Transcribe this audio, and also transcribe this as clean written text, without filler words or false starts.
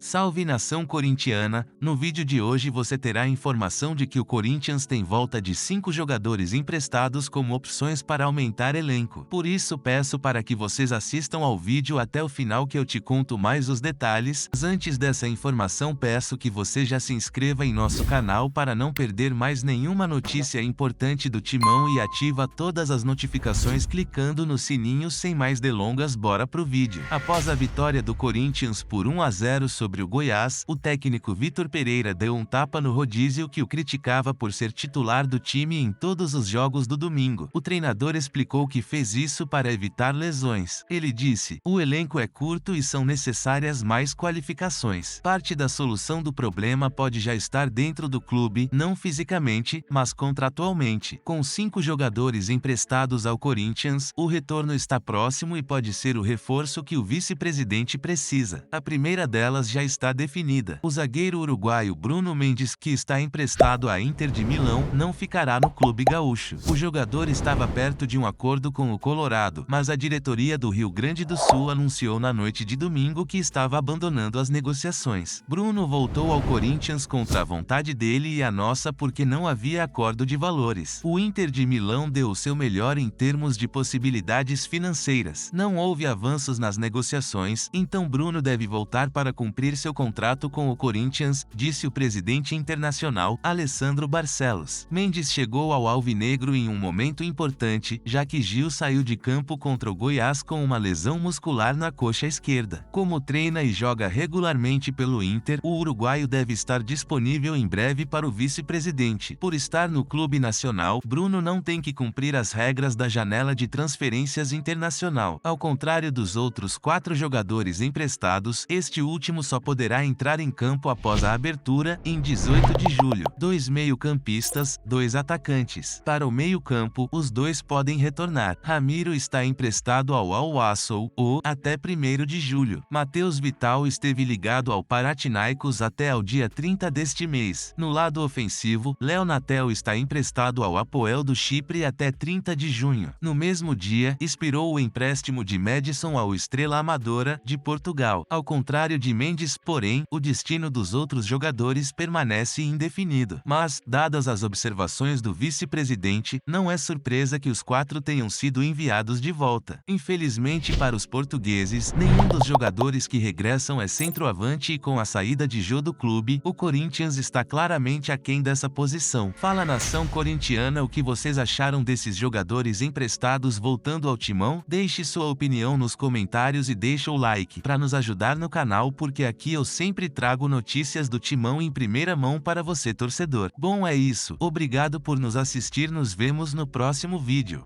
Salve nação corintiana, no vídeo de hoje você terá a informação de que o Corinthians tem volta de 5 jogadores emprestados como opções para aumentar elenco. Por isso peço para que vocês assistam ao vídeo até o final que eu te conto mais os detalhes. Mas antes dessa informação peço que você já se inscreva em nosso canal para não perder mais nenhuma notícia importante do Timão e ativa todas as notificações clicando no sininho. Sem mais delongas, bora pro vídeo. Após a vitória do Corinthians por 1-0 sobre o Goiás, o técnico Vitor Pereira deu um tapa no rodízio que o criticava por ser titular do time em todos os jogos do domingo. O treinador explicou que fez isso para evitar lesões. Ele disse: "O elenco é curto e são necessárias mais qualificações. Parte da solução do problema pode já estar dentro do clube, não fisicamente, mas contratualmente. Com 5 jogadores emprestados ao Corinthians, o retorno está próximo e pode ser o reforço que o vice-presidente precisa. A primeira delas já está definida. O zagueiro uruguaio Bruno Mendes, que está emprestado à Inter de Milão, não ficará no clube gaúcho. O jogador estava perto de um acordo com o Colorado, mas a diretoria do Rio Grande do Sul anunciou na noite de domingo que estava abandonando as negociações. Bruno voltou ao Corinthians contra a vontade dele e a nossa porque não havia acordo de valores. O Inter de Milão deu o seu melhor em termos de possibilidades financeiras. Não houve avanços nas negociações, então Bruno deve voltar para cumprir seu contrato com o Corinthians", disse o presidente internacional, Alessandro Barcelos. Mendes chegou ao alvinegro em um momento importante, já que Gil saiu de campo contra o Goiás com uma lesão muscular na coxa esquerda. Como treina e joga regularmente pelo Inter, o uruguaio deve estar disponível em breve para o vice-presidente. Por estar no clube nacional, Bruno não tem que cumprir as regras da janela de transferências internacional. Ao contrário dos outros 4 jogadores emprestados, este último só poderá entrar em campo após a abertura, em 18 de julho. 2 meio-campistas, 2 atacantes. Para o meio-campo, os 2 podem retornar. Ramiro está emprestado ao Al-Wassel, até 1º de julho. Matheus Vital esteve ligado ao Panathinaikos até ao dia 30 deste mês. No lado ofensivo, Léo Natel está emprestado ao Apoel do Chipre até 30 de junho. No mesmo dia, expirou o empréstimo de Madison ao Estrela Amadora, de Portugal. Ao contrário de Mendes, porém, o destino dos outros jogadores permanece indefinido. Mas, dadas as observações do vice-presidente, não é surpresa que os 4 tenham sido enviados de volta. Infelizmente para os portugueses, nenhum dos jogadores que regressam é centroavante e com a saída de Jô do clube, o Corinthians está claramente aquém dessa posição. Fala nação corintiana, o que vocês acharam desses jogadores emprestados voltando ao Timão? Deixe sua opinião nos comentários e deixa o like para nos ajudar no canal, porque aqui eu sempre trago notícias do Timão em primeira mão para você torcedor. Bom, é isso. Obrigado por nos assistir, nos vemos no próximo vídeo.